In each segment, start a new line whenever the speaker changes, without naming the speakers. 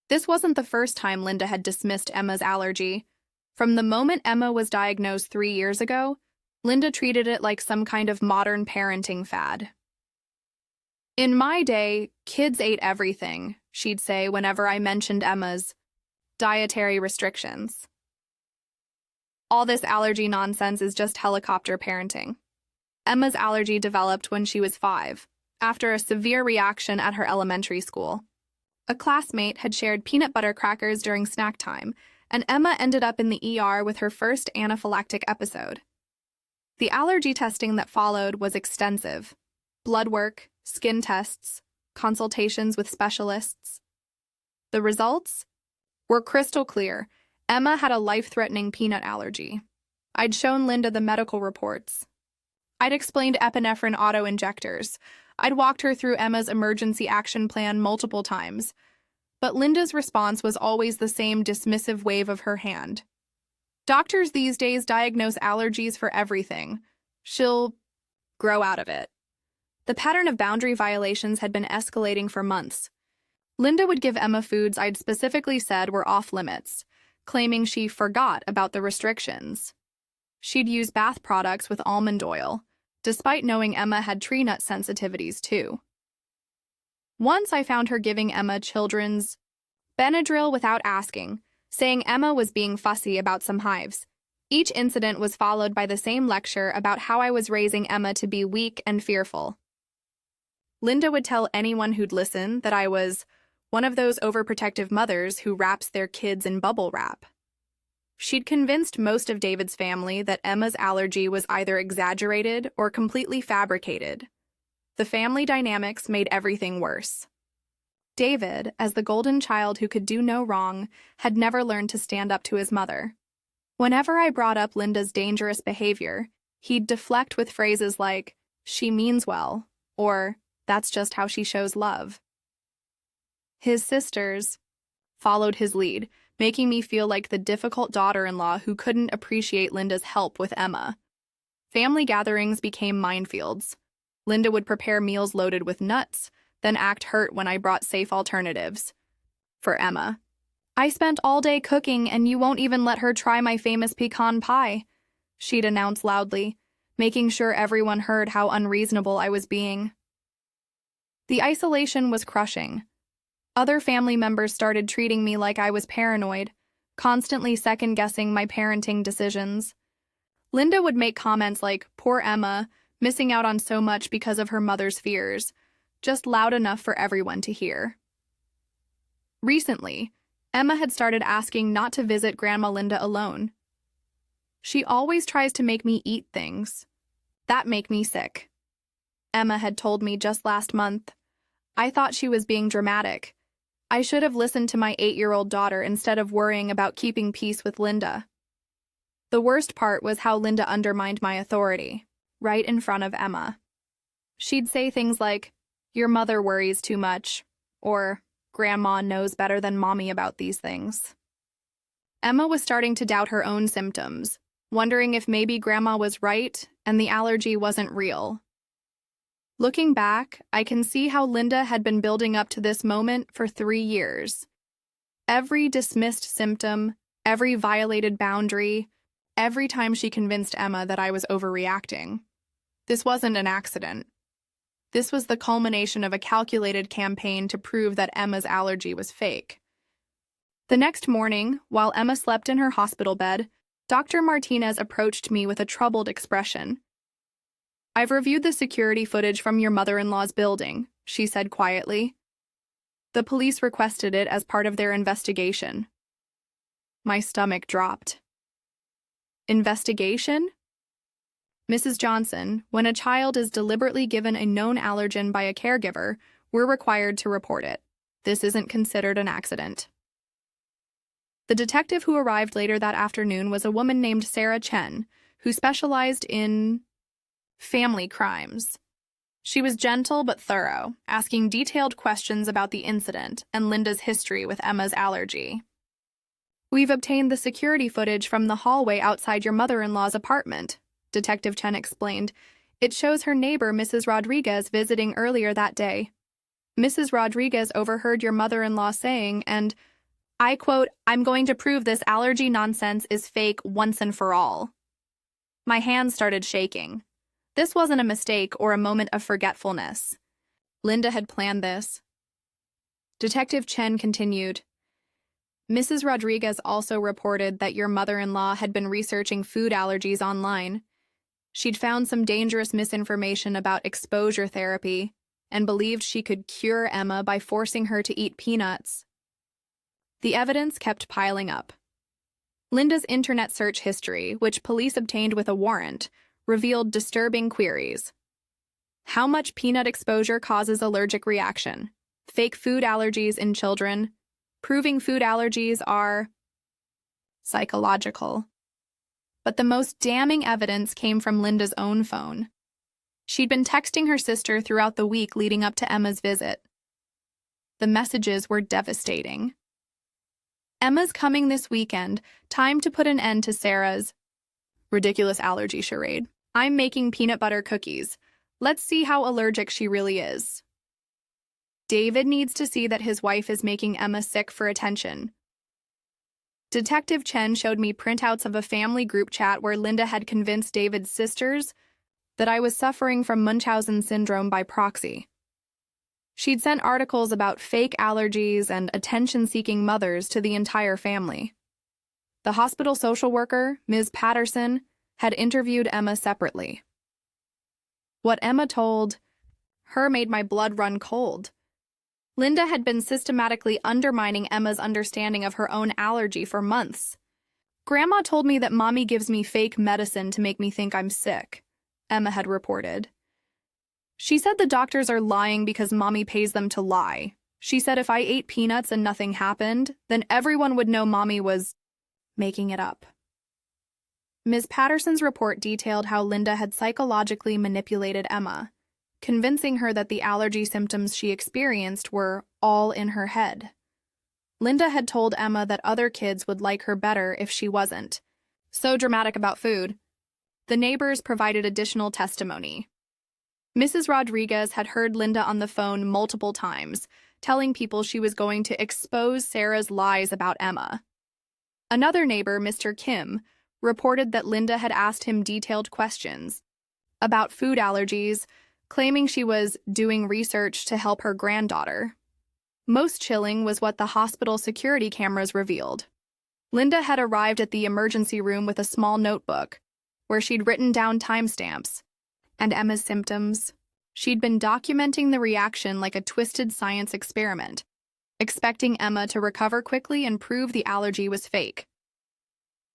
This wasn't the first time Linda had dismissed Emma's allergy. From the moment Emma was diagnosed 3 years ago, Linda treated it like some kind of modern parenting fad. "In my day, kids ate everything," she'd say whenever I mentioned Emma's dietary restrictions. "All this allergy nonsense is just helicopter parenting." Emma's allergy developed when she was 5, after a severe reaction at her elementary school. A classmate had shared peanut butter crackers during snack time, and Emma ended up in the ER with her first anaphylactic episode. The allergy testing that followed was extensive: blood work, skin tests, consultations with specialists. The results were crystal clear. Emma had a life-threatening peanut allergy. I'd shown Linda the medical reports. I'd explained epinephrine auto-injectors. I'd walked her through Emma's emergency action plan multiple times. But Linda's response was always the same dismissive wave of her hand. "Doctors these days diagnose allergies for everything. She'll grow out of it." The pattern of boundary violations had been escalating for months. Linda would give Emma foods I'd specifically said were off-limits, claiming she forgot about the restrictions. She'd use bath products with almond oil, despite knowing Emma had tree nut sensitivities too. Once I found her giving Emma children's Benadryl without asking, saying Emma was being fussy about some hives. Each incident was followed by the same lecture about how I was raising Emma to be weak and fearful. Linda would tell anyone who'd listen that I was one of those overprotective mothers who wraps their kids in bubble wrap. She'd convinced most of David's family that Emma's allergy was either exaggerated or completely fabricated. The family dynamics made everything worse. David, as the golden child who could do no wrong, had never learned to stand up to his mother. Whenever I brought up Linda's dangerous behavior, he'd deflect with phrases like, "She means well," or "That's just how she shows love." His sisters followed his lead, making me feel like the difficult daughter-in-law who couldn't appreciate Linda's help with Emma. Family gatherings became minefields. Linda would prepare meals loaded with nuts, then act hurt when I brought safe alternatives. For Emma, "I spent all day cooking and you won't even let her try my famous pecan pie," she'd announce loudly, making sure everyone heard how unreasonable I was being. The isolation was crushing. Other family members started treating me like I was paranoid, constantly second-guessing my parenting decisions. Linda would make comments like, "Poor Emma, missing out on so much because of her mother's fears," just loud enough for everyone to hear. Recently, Emma had started asking not to visit Grandma Linda alone. "She always tries to make me eat things that make me sick," Emma had told me just last month. I thought she was being dramatic. I should have listened to my 8-year-old daughter instead of worrying about keeping peace with Linda. The worst part was how Linda undermined my authority, right in front of Emma. She'd say things like, "Your mother worries too much," or "Grandma knows better than Mommy about these things." Emma was starting to doubt her own symptoms, wondering if maybe Grandma was right and the allergy wasn't real. Looking back, I can see how Linda had been building up to this moment for 3 years. Every dismissed symptom, every violated boundary, every time she convinced Emma that I was overreacting. This wasn't an accident. This was the culmination of a calculated campaign to prove that Emma's allergy was fake. The next morning, while Emma slept in her hospital bed, Dr. Martinez approached me with a troubled expression. "I've reviewed the security footage from your mother-in-law's building," she said quietly. "The police requested it as part of their investigation." My stomach dropped. Investigation? "Mrs. Johnson, when a child is deliberately given a known allergen by a caregiver, we're required to report it. This isn't considered an accident." The detective who arrived later that afternoon was a woman named Sarah Chen, who specialized in family crimes. She was gentle but thorough, asking detailed questions about the incident and Linda's history with Emma's allergy. "We've obtained the security footage from the hallway outside your mother-in-law's apartment," Detective Chen explained. "It shows her neighbor, Mrs. Rodriguez, visiting earlier that day. Mrs. Rodriguez overheard your mother-in-law saying, and I quote, "I'm going to prove this allergy nonsense is fake once and for all." My hands started shaking. This wasn't a mistake or a moment of forgetfulness. Linda had planned this. Detective Chen continued, "Mrs. Rodriguez also reported that your mother-in-law had been researching food allergies online. She'd found some dangerous misinformation about exposure therapy and believed she could cure Emma by forcing her to eat peanuts." The evidence kept piling up. Linda's internet search history, which police obtained with a warrant, revealed disturbing queries. How much peanut exposure causes allergic reaction? Fake food allergies in children. Proving food allergies are psychological. But the most damning evidence came from Linda's own phone. She'd been texting her sister throughout the week leading up to Emma's visit. The messages were devastating. "Emma's coming this weekend. Time to put an end to Sarah's ridiculous allergy charade. I'm making peanut butter cookies. Let's see how allergic she really is. David needs to see that his wife is making Emma sick for attention." Detective Chen showed me printouts of a family group chat where Linda had convinced David's sisters that I was suffering from Munchausen syndrome by proxy. She'd sent articles about fake allergies and attention-seeking mothers to the entire family. The hospital social worker, Ms. Patterson, had interviewed Emma separately. What Emma told her made my blood run cold. Linda had been systematically undermining Emma's understanding of her own allergy for months. "Grandma told me that Mommy gives me fake medicine to make me think I'm sick," Emma had reported. "She said the doctors are lying because Mommy pays them to lie. She said if I ate peanuts and nothing happened, then everyone would know Mommy was making it up." Ms. Patterson's report detailed how Linda had psychologically manipulated Emma, convincing her that the allergy symptoms she experienced were all in her head. Linda had told Emma that other kids would like her better if she wasn't so dramatic about food. The neighbors provided additional testimony. Mrs. Rodriguez had heard Linda on the phone multiple times, telling people she was going to expose Sarah's lies about Emma. Another neighbor, Mr. Kim, reported that Linda had asked him detailed questions about food allergies, claiming she was doing research to help her granddaughter. Most chilling was what the hospital security cameras revealed. Linda had arrived at the emergency room with a small notebook, where she'd written down timestamps and Emma's symptoms. She'd been documenting the reaction like a twisted science experiment, expecting Emma to recover quickly and prove the allergy was fake.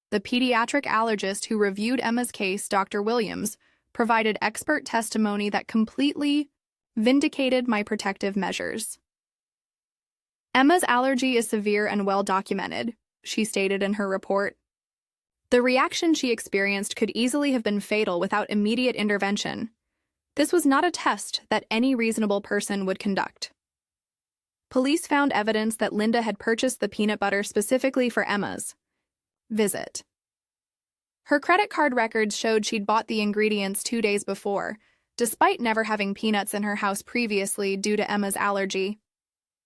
The pediatric allergist who reviewed Emma's case, Dr. Williams, provided expert testimony that completely vindicated my protective measures. "Emma's allergy is severe and well documented," she stated in her report. "The reaction she experienced could easily have been fatal without immediate intervention. This was not a test that any reasonable person would conduct." Police found evidence that Linda had purchased the peanut butter specifically for Emma's visit. Her credit card records showed she'd bought the ingredients 2 days before, despite never having peanuts in her house previously due to Emma's allergy.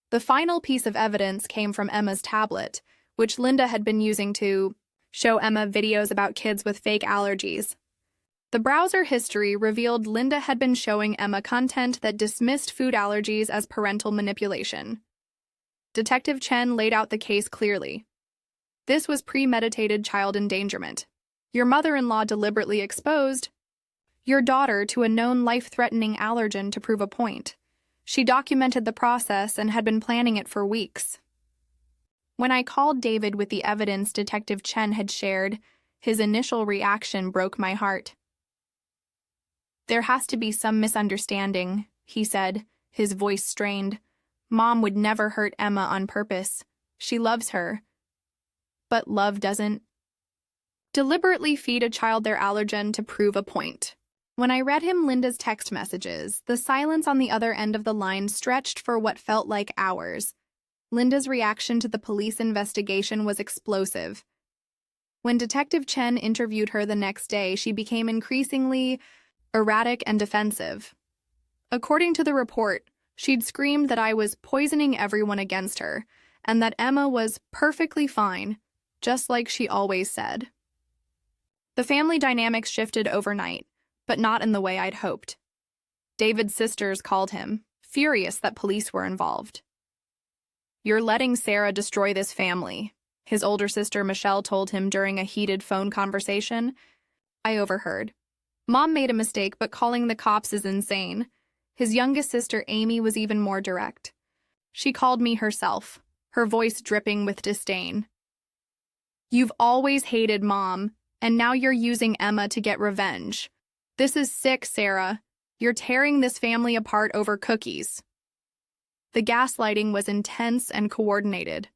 The final piece of evidence came from Emma's tablet, which Linda had been using to show Emma videos about kids with fake allergies. The browser history revealed Linda had been showing Emma content that dismissed food allergies as parental manipulation. Detective Chen laid out the case clearly. This was premeditated child endangerment. Your mother-in-law deliberately exposed your daughter to a known life-threatening allergen to prove a point. She documented the process and had been planning it for weeks. When I called David with the evidence Detective Chen had shared, his initial reaction broke my heart. "There has to be some misunderstanding," he said, his voice strained. "Mom would never hurt Emma on purpose. She loves her. But love doesn't deliberately feed a child their allergen to prove a point." When I read him Linda's text messages, the silence on the other end of the line stretched for what felt like hours. Linda's reaction to the police investigation was explosive. When Detective Chen interviewed her the next day, she became increasingly erratic and defensive. According to the report, she'd screamed that I was poisoning everyone against her, and that Emma was perfectly fine, just like she always said. The family dynamics shifted overnight, but not in the way I'd hoped. David's sisters called him, furious that police were involved. "You're letting Sarah destroy this family," his older sister Michelle told him during a heated phone conversation. I overheard. "Mom made a mistake, but calling the cops is insane." His youngest sister Amy was even more direct. She called me herself, her voice dripping with disdain. "You've always hated Mom, and now you're using Emma to get revenge. This is sick, Sarah. You're tearing this family apart over cookies." The gaslighting was intense and coordinated.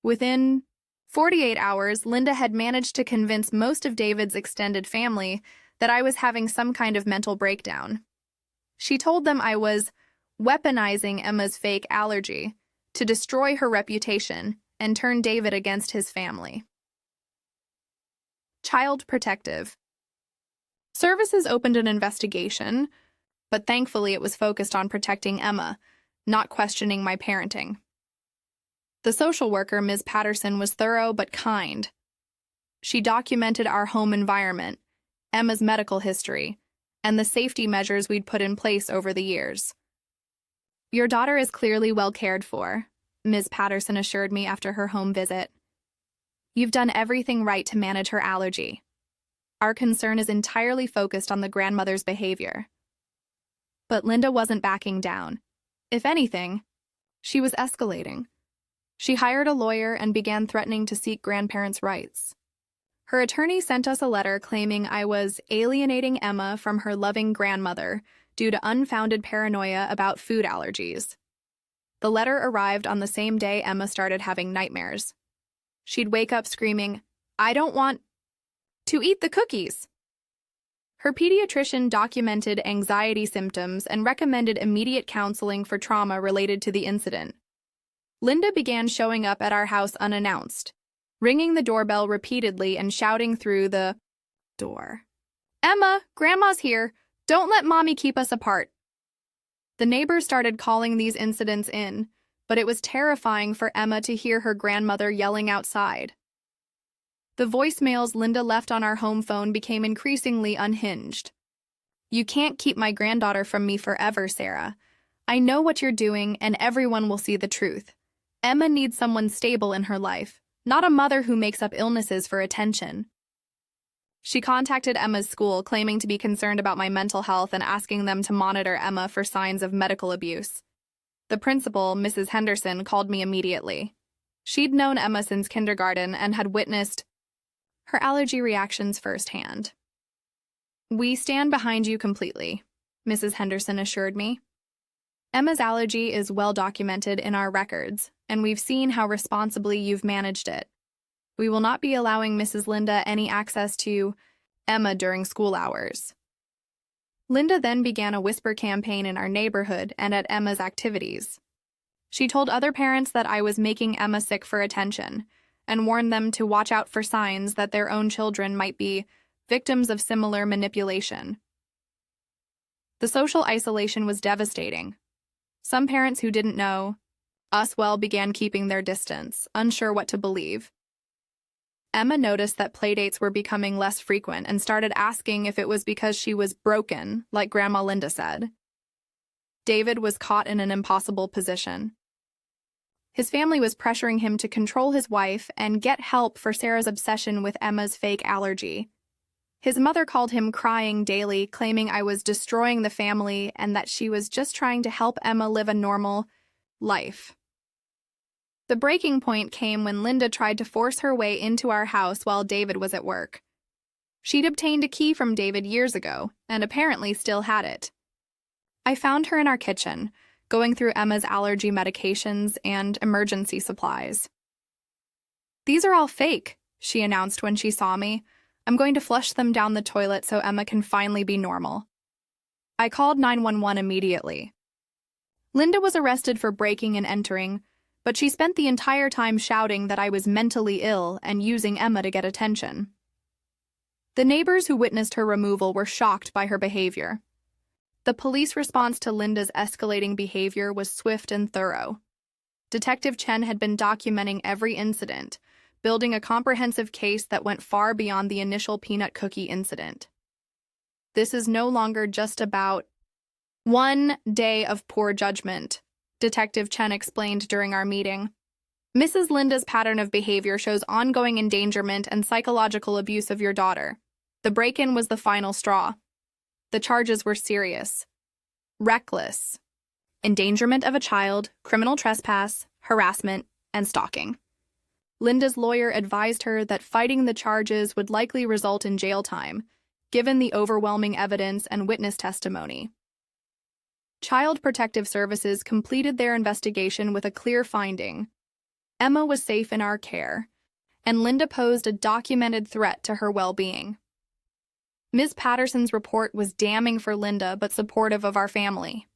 Within 48 hours, Linda had managed to convince most of David's extended family that I was having some kind of mental breakdown. She told them I was weaponizing Emma's fake allergy to destroy her reputation and turn David against his family. Child Protective Services opened an investigation, but thankfully it was focused on protecting Emma, not questioning my parenting. The social worker, Ms. Patterson, was thorough but kind. She documented our home environment, Emma's medical history, and the safety measures we'd put in place over the years. "Your daughter is clearly well cared for," Ms. Patterson assured me after her home visit. "You've done everything right to manage her allergy. Our concern is entirely focused on the grandmother's behavior." But Linda wasn't backing down. If anything, she was escalating. She hired a lawyer and began threatening to seek grandparents' rights. Her attorney sent us a letter claiming I was alienating Emma from her loving grandmother due to unfounded paranoia about food allergies. The letter arrived on the same day Emma started having nightmares. She'd wake up screaming, "I don't want to eat the cookies." Her pediatrician documented anxiety symptoms and recommended immediate counseling for trauma related to the incident. Linda began showing up at our house unannounced, ringing the doorbell repeatedly and shouting through the door, "Emma, Grandma's here. Don't let Mommy keep us apart." The neighbors started calling these incidents in, but it was terrifying for Emma to hear her grandmother yelling outside. The voicemails Linda left on our home phone became increasingly unhinged. "You can't keep my granddaughter from me forever, Sarah. I know what you're doing, and everyone will see the truth. Emma needs someone stable in her life, not a mother who makes up illnesses for attention." She contacted Emma's school, claiming to be concerned about my mental health and asking them to monitor Emma for signs of medical abuse. The principal, Mrs. Henderson, called me immediately. She'd known Emma since kindergarten and had witnessed her allergy reactions firsthand. "We stand behind you completely," Mrs. Henderson assured me. "Emma's allergy is well documented in our records, and we've seen how responsibly you've managed it. We will not be allowing Mrs. Linda any access to Emma during school hours." Linda then began a whisper campaign in our neighborhood and at Emma's activities. She told other parents that I was making Emma sick for attention, and warned them to watch out for signs that their own children might be victims of similar manipulation. The social isolation was devastating. Some parents who didn't know us well began keeping their distance, unsure what to believe. Emma noticed that playdates were becoming less frequent and started asking if it was because she was broken, like Grandma Linda said. David was caught in an impossible position. His family was pressuring him to control his wife and get help for Sarah's obsession with Emma's fake allergy. His mother called him crying daily, claiming I was destroying the family and that she was just trying to help Emma live a normal life. The breaking point came when Linda tried to force her way into our house while David was at work. She'd obtained a key from David years ago and apparently still had it. I found her in our kitchen, going through Emma's allergy medications and emergency supplies. "These are all fake," she announced when she saw me. "I'm going to flush them down the toilet so Emma can finally be normal." I called 911 immediately. Linda was arrested for breaking and entering, but she spent the entire time shouting that I was mentally ill and using Emma to get attention. The neighbors who witnessed her removal were shocked by her behavior. The police response to Linda's escalating behavior was swift and thorough. Detective Chen had been documenting every incident, building a comprehensive case that went far beyond the initial peanut cookie incident. This is no longer just about one day of poor judgment, Detective Chen explained during our meeting. Mrs. Linda's pattern of behavior shows ongoing endangerment and psychological abuse of your daughter. The break-in was the final straw. The charges were serious. Reckless. Endangerment of a child, criminal trespass, harassment, and stalking. Linda's lawyer advised her that fighting the charges would likely result in jail time, given the overwhelming evidence and witness testimony. Child Protective Services completed their investigation with a clear finding. Emma was safe in our care, and Linda posed a documented threat to her well-being. Ms. Patterson's report was damning for Linda but supportive of our family.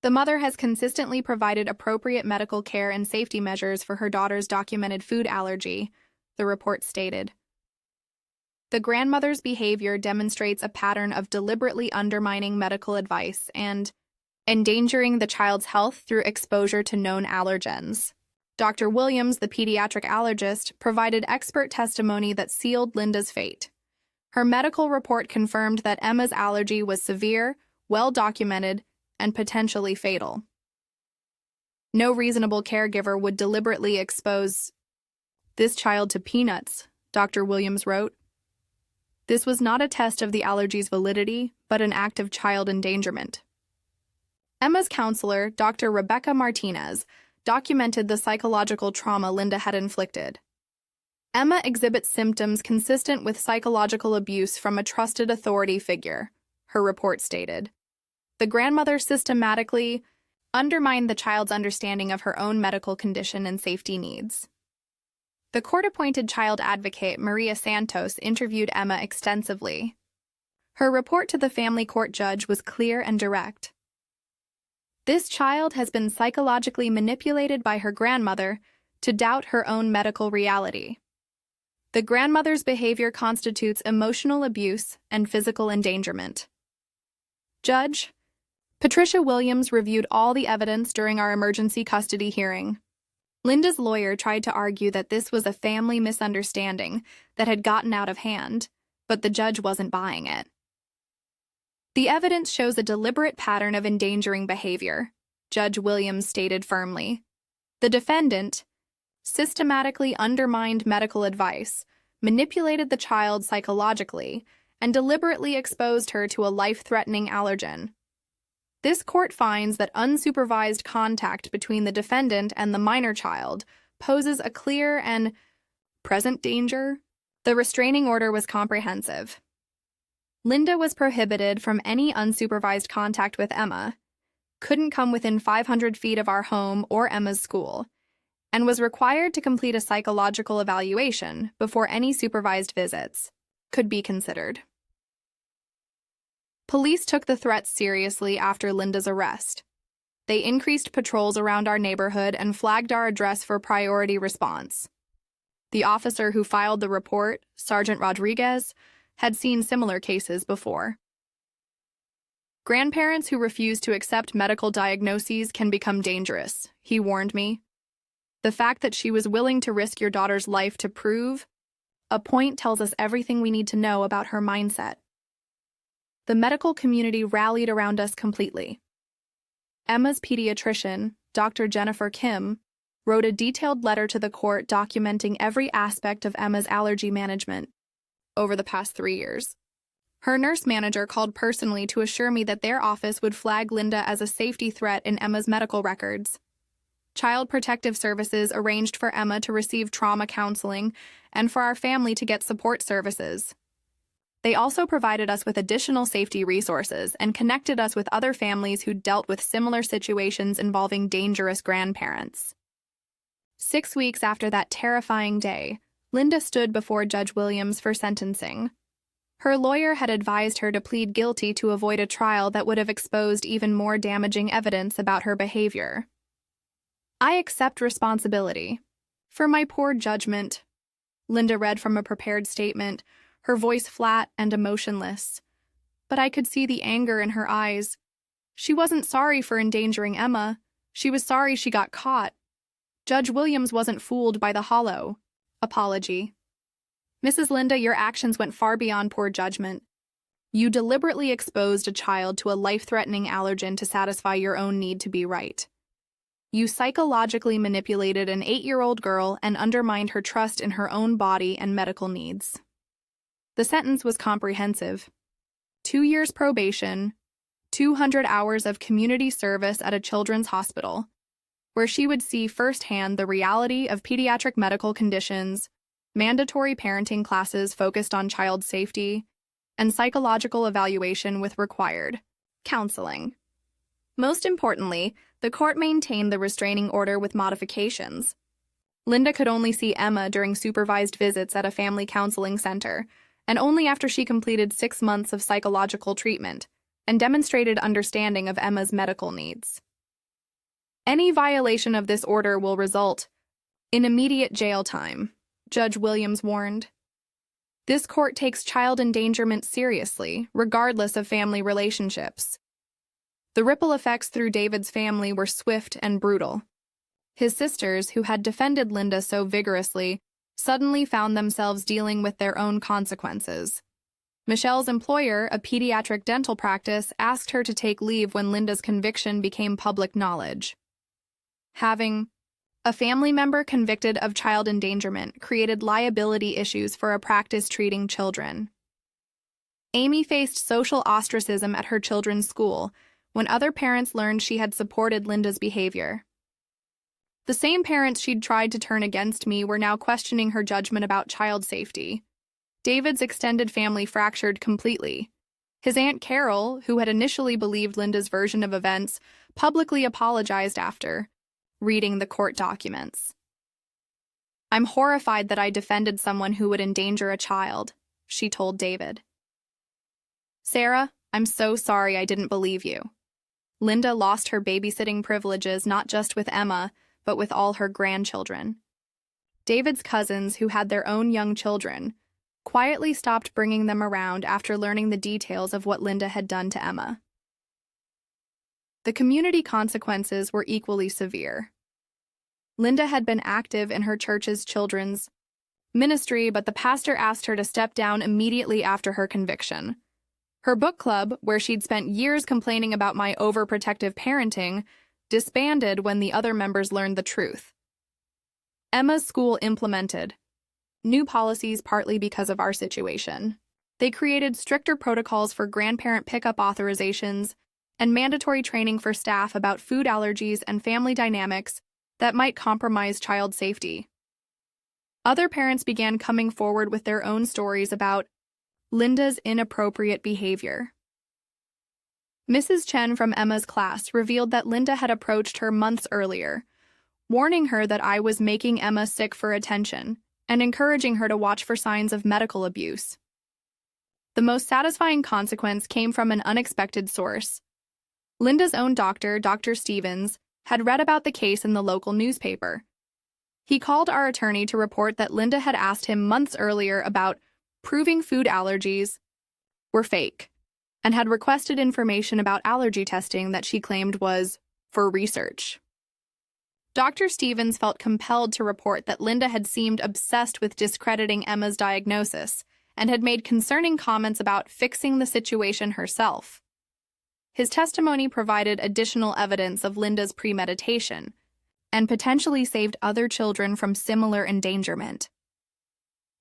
The mother has consistently provided appropriate medical care and safety measures for her daughter's documented food allergy, the report stated. The grandmother's behavior demonstrates a pattern of deliberately undermining medical advice and endangering the child's health through exposure to known allergens. Dr. Williams, the pediatric allergist, provided expert testimony that sealed Linda's fate. Her medical report confirmed that Emma's allergy was severe, well-documented, and potentially fatal. No reasonable caregiver would deliberately expose this child to peanuts, Dr. Williams wrote. This was not a test of the allergy's validity, but an act of child endangerment. Emma's counselor, Dr. Rebecca Martinez, documented the psychological trauma Linda had inflicted. Emma exhibits symptoms consistent with psychological abuse from a trusted authority figure, her report stated. The grandmother systematically undermined the child's understanding of her own medical condition and safety needs. The court-appointed child advocate, Maria Santos, interviewed Emma extensively. Her report to the family court judge was clear and direct. This child has been psychologically manipulated by her grandmother to doubt her own medical reality. The grandmother's behavior constitutes emotional abuse and physical endangerment. Judge Patricia Williams reviewed all the evidence during our emergency custody hearing. Linda's lawyer tried to argue that this was a family misunderstanding that had gotten out of hand, but the judge wasn't buying it. The evidence shows a deliberate pattern of endangering behavior, Judge Williams stated firmly. The defendant systematically undermined medical advice, manipulated the child psychologically, and deliberately exposed her to a life-threatening allergen. This court finds that unsupervised contact between the defendant and the minor child poses a clear and present danger. The restraining order was comprehensive. Linda was prohibited from any unsupervised contact with Emma, couldn't come within 500 feet of our home or Emma's school, and was required to complete a psychological evaluation before any supervised visits could be considered. Police took the threats seriously after Linda's arrest. They increased patrols around our neighborhood and flagged our address for priority response. The officer who filed the report, Sergeant Rodriguez, had seen similar cases before. Grandparents who refuse to accept medical diagnoses can become dangerous, he warned me. The fact that she was willing to risk your daughter's life to prove a point tells us everything we need to know about her mindset. The medical community rallied around us completely. Emma's pediatrician, Dr. Jennifer Kim, wrote a detailed letter to the court documenting every aspect of Emma's allergy management over the past 3 years. Her nurse manager called personally to assure me that their office would flag Linda as a safety threat in Emma's medical records. Child Protective Services arranged for Emma to receive trauma counseling and for our family to get support services. They also provided us with additional safety resources and connected us with other families who dealt with similar situations involving dangerous grandparents. 6 weeks after that terrifying day, Linda stood before Judge Williams for sentencing. Her lawyer had advised her to plead guilty to avoid a trial that would have exposed even more damaging evidence about her behavior. I accept responsibility for my poor judgment, Linda read from a prepared statement, her voice flat and emotionless. But I could see the anger in her eyes. She wasn't sorry for endangering Emma. She was sorry she got caught, Judge Williams wasn't fooled by the hollow apology. Mrs. Linda, your actions went far beyond poor judgment. You deliberately exposed a child to a life-threatening allergen to satisfy your own need to be right. You psychologically manipulated an 8-year-old girl and undermined her trust in her own body and medical needs. The sentence was comprehensive. 2 years probation, 200 hours of community service at a children's hospital, where she would see firsthand the reality of pediatric medical conditions, mandatory parenting classes focused on child safety, and psychological evaluation with required counseling. Most importantly, the court maintained the restraining order with modifications. Linda could only see Emma during supervised visits at a family counseling center, and only after she completed 6 months of psychological treatment and demonstrated understanding of Emma's medical needs. Any violation of this order will result in immediate jail time, Judge Williams warned. This court takes child endangerment seriously, regardless of family relationships. The ripple effects through David's family were swift and brutal. His sisters, who had defended Linda so vigorously, suddenly found themselves dealing with their own consequences. Michelle's employer, a pediatric dental practice, asked her to take leave when Linda's conviction became public knowledge. Having a family member convicted of child endangerment created liability issues for a practice treating children. Amy faced social ostracism at her children's school when other parents learned she had supported Linda's behavior. The same parents she'd tried to turn against me were now questioning her judgment about child safety. David's extended family fractured completely. His Aunt Carol, who had initially believed Linda's version of events, publicly apologized after reading the court documents. "I'm horrified that I defended someone who would endanger a child," she told David. "Sarah, I'm so sorry I didn't believe you." Linda lost her babysitting privileges not just with Emma, but with all her grandchildren. David's cousins, who had their own young children, quietly stopped bringing them around after learning the details of what Linda had done to Emma. The community consequences were equally severe. Linda had been active in her church's children's ministry, but the pastor asked her to step down immediately after her conviction. Her book club, where she'd spent years complaining about my overprotective parenting, disbanded when the other members learned the truth. Emma's school implemented new policies partly because of our situation. They created stricter protocols for grandparent pickup authorizations and mandatory training for staff about food allergies and family dynamics that might compromise child safety. Other parents began coming forward with their own stories about Linda's inappropriate behavior. Mrs. Chen from Emma's class revealed that Linda had approached her months earlier, warning her that I was making Emma sick for attention and encouraging her to watch for signs of medical abuse. The most satisfying consequence came from an unexpected source. Linda's own doctor, Dr. Stevens, had read about the case in the local newspaper. He called our attorney to report that Linda had asked him months earlier about proving food allergies were fake, and had requested information about allergy testing that she claimed was for research. Dr. Stevens felt compelled to report that Linda had seemed obsessed with discrediting Emma's diagnosis and had made concerning comments about fixing the situation herself. His testimony provided additional evidence of Linda's premeditation and potentially saved other children from similar endangerment.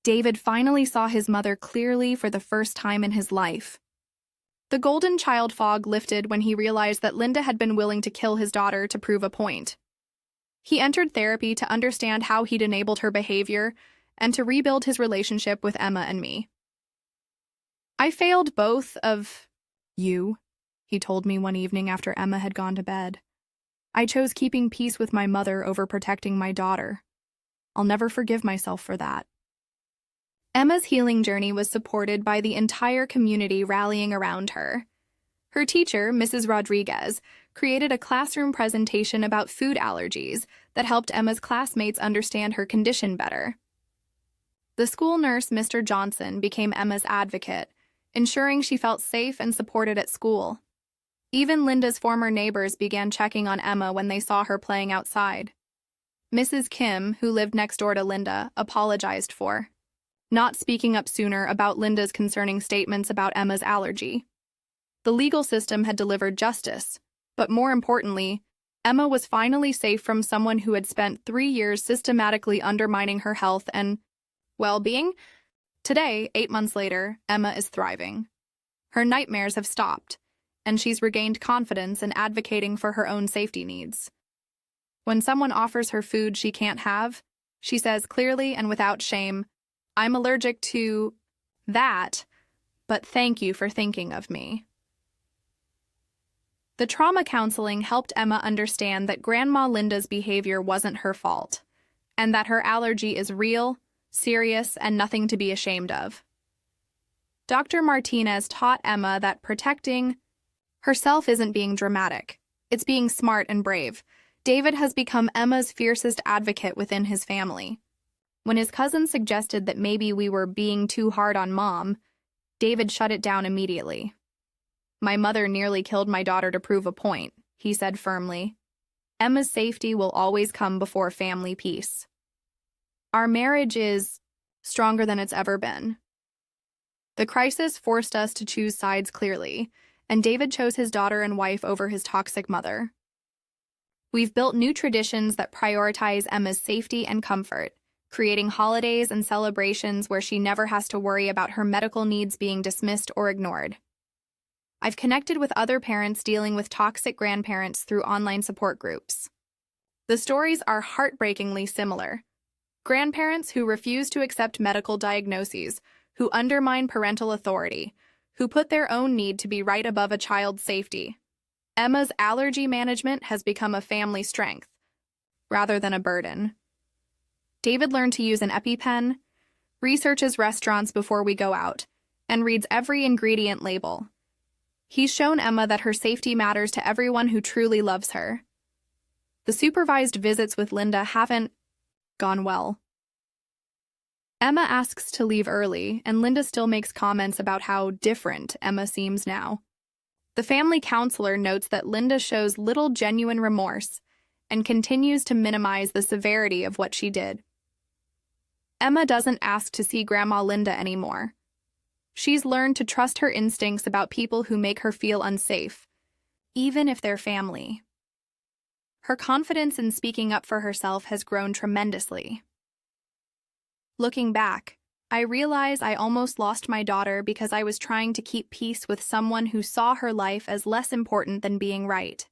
David finally saw his mother clearly for the first time in his life. The golden child fog lifted when he realized that Linda had been willing to kill his daughter to prove a point. He entered therapy to understand how he'd enabled her behavior and to rebuild his relationship with Emma and me. "I failed both of you," he told me one evening after Emma had gone to bed. "I chose keeping peace with my mother over protecting my daughter. I'll never forgive myself for that." Emma's healing journey was supported by the entire community rallying around her. Her teacher, Mrs. Rodriguez, created a classroom presentation about food allergies that helped Emma's classmates understand her condition better. The school nurse, Mr. Johnson, became Emma's advocate, ensuring she felt safe and supported at school. Even Linda's former neighbors began checking on Emma when they saw her playing outside. Mrs. Kim, who lived next door to Linda, apologized for not speaking up sooner about Linda's concerning statements about Emma's allergy. The legal system had delivered justice, but more importantly, Emma was finally safe from someone who had spent 3 years systematically undermining her health and well-being. Today, 8 months later, Emma is thriving. Her nightmares have stopped, and she's regained confidence in advocating for her own safety needs. When someone offers her food she can't have, she says clearly and without shame, "I'm allergic to that, but thank you for thinking of me." The trauma counseling helped Emma understand that Grandma Linda's behavior wasn't her fault, and that her allergy is real, serious, and nothing to be ashamed of. Dr. Martinez taught Emma that protecting herself isn't being dramatic, it's being smart and brave. David has become Emma's fiercest advocate within his family. When his cousin suggested that maybe we were being too hard on Mom, David shut it down immediately. "My mother nearly killed my daughter to prove a point," he said firmly. "Emma's safety will always come before family peace. Our marriage is stronger than it's ever been." The crisis forced us to choose sides clearly, and David chose his daughter and wife over his toxic mother. We've built new traditions that prioritize Emma's safety and comfort, creating holidays and celebrations where she never has to worry about her medical needs being dismissed or ignored. I've connected with other parents dealing with toxic grandparents through online support groups. The stories are heartbreakingly similar. Grandparents who refuse to accept medical diagnoses, who undermine parental authority, who put their own need to be right above a child's safety. Emma's allergy management has become a family strength, rather than a burden. David learned to use an EpiPen, researches restaurants before we go out, and reads every ingredient label. He's shown Emma that her safety matters to everyone who truly loves her. The supervised visits with Linda haven't gone well. Emma asks to leave early, and Linda still makes comments about how different Emma seems now. The family counselor notes that Linda shows little genuine remorse and continues to minimize the severity of what she did. Emma doesn't ask to see Grandma Linda anymore. She's learned to trust her instincts about people who make her feel unsafe, even if they're family. Her confidence in speaking up for herself has grown tremendously. Looking back, I realize I almost lost my daughter because I was trying to keep peace with someone who saw her life as less important than being right.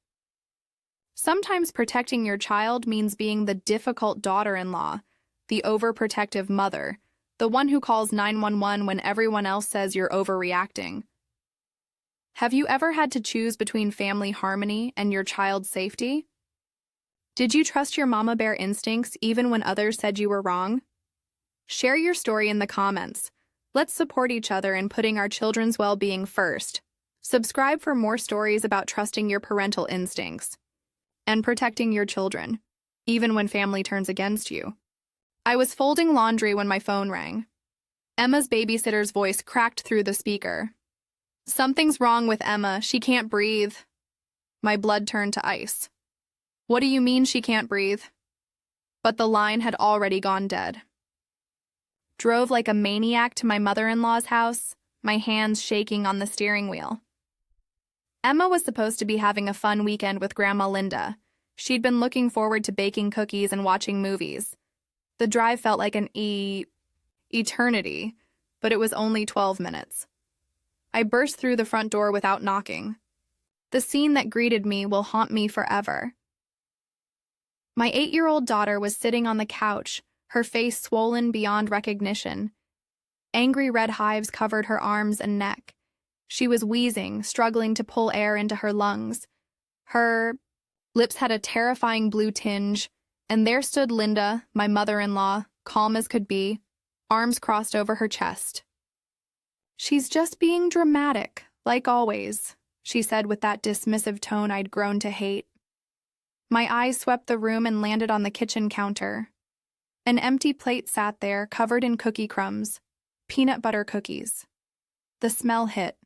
Sometimes protecting your child means being the difficult daughter-in-law, the overprotective mother, the one who calls 911 when everyone else says you're overreacting. Have you ever had to choose between family harmony and your child's safety? Did you trust your mama bear instincts even when others said you were wrong? Share your story in the comments. Let's support each other in putting our children's well-being first. Subscribe for more stories about trusting your parental instincts and protecting your children, even when family turns against you. I was folding laundry when my phone rang. Emma's babysitter's voice cracked through the speaker. "Something's wrong with Emma. She can't breathe." My blood turned to ice. "What do you mean she can't breathe?" But the line had already gone dead. Drove like a maniac to my mother-in-law's house, my hands shaking on the steering wheel. Emma was supposed to be having a fun weekend with Grandma Linda. She'd been looking forward to baking cookies and watching movies. The drive felt like an eternity, but it was only 12 minutes. I burst through the front door without knocking. The scene that greeted me will haunt me forever. My 8-year-old daughter was sitting on the couch, her face swollen beyond recognition. Angry red hives covered her arms and neck. She was wheezing, struggling to pull air into her lungs. Her lips had a terrifying blue tinge, and there stood Linda, my mother-in-law, calm as could be, arms crossed over her chest. "She's just being dramatic, like always," she said with that dismissive tone I'd grown to hate. My eyes swept the room and landed on the kitchen counter. An empty plate sat there, covered in cookie crumbs, peanut butter cookies. The smell hit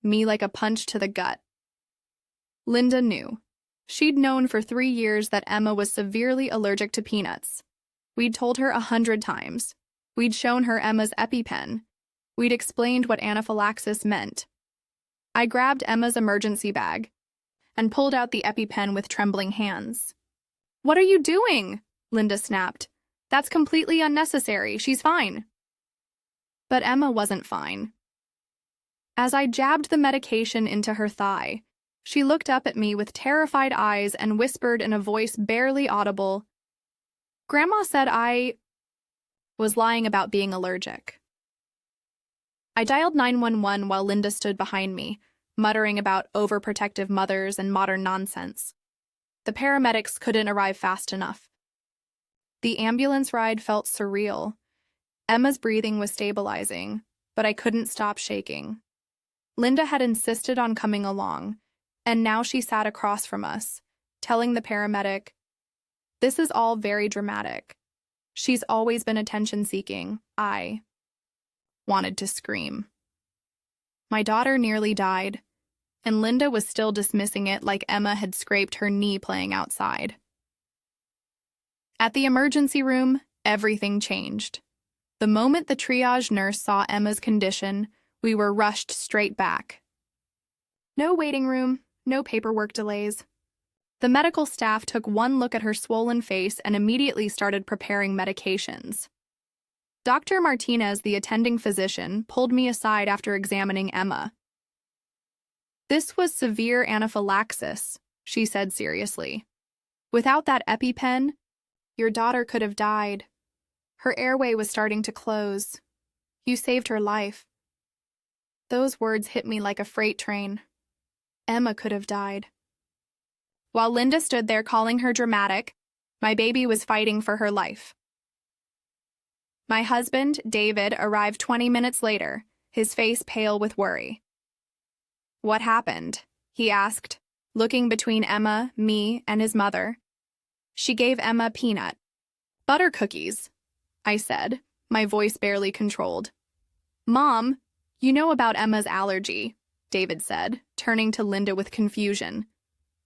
me like a punch to the gut. Linda knew. She'd known for 3 years that Emma was severely allergic to peanuts. We'd told her 100 times. We'd shown her Emma's EpiPen. We'd explained what anaphylaxis meant. I grabbed Emma's emergency bag and pulled out the EpiPen with trembling hands. "What are you doing?" Linda snapped. "That's completely unnecessary. She's fine." But Emma wasn't fine. As I jabbed the medication into her thigh, she looked up at me with terrified eyes and whispered in a voice barely audible, "Grandma said I was lying about being allergic." I dialed 911 while Linda stood behind me, muttering about overprotective mothers and modern nonsense. The paramedics couldn't arrive fast enough. The ambulance ride felt surreal. Emma's breathing was stabilizing, but I couldn't stop shaking. Linda had insisted on coming along, and now she sat across from us, telling the paramedic, "This is all very dramatic. She's always been attention-seeking." I wanted to scream. My daughter nearly died, and Linda was still dismissing it like Emma had scraped her knee playing outside. At the emergency room, everything changed. The moment the triage nurse saw Emma's condition, we were rushed straight back. No waiting room, no paperwork delays. The medical staff took one look at her swollen face and immediately started preparing medications. Dr. Martinez, the attending physician, pulled me aside after examining Emma. "This was severe anaphylaxis," she said seriously. "Without that EpiPen, your daughter could have died. Her airway was starting to close. You saved her life." Those words hit me like a freight train. Emma could have died. While Linda stood there calling her dramatic, my baby was fighting for her life. My husband, David, arrived 20 minutes later, his face pale with worry. "What happened?" he asked, looking between Emma, me, and his mother. "She gave Emma peanut butter cookies," I said, my voice barely controlled. "Mom, you know about Emma's allergy," David said, turning to Linda with confusion.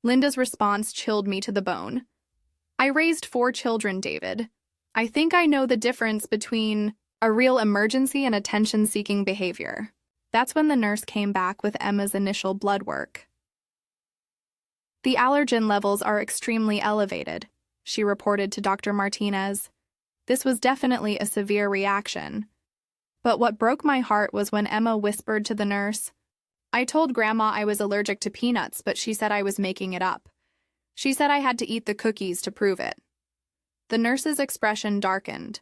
Linda's response chilled me to the bone. "I raised 4 children, David. I think I know the difference between a real emergency and attention-seeking behavior." That's when the nurse came back with Emma's initial blood work. "The allergen levels are extremely elevated," she reported to Dr. Martinez. "This was definitely a severe reaction." But what broke my heart was when Emma whispered to the nurse, "I told Grandma I was allergic to peanuts, but she said I was making it up. She said I had to eat the cookies to prove it." The nurse's expression darkened.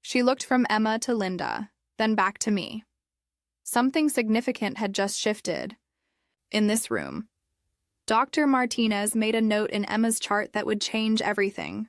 She looked from Emma to Linda, then back to me. Something significant had just shifted. In this room, Dr. Martinez made a note in Emma's chart that would change everything.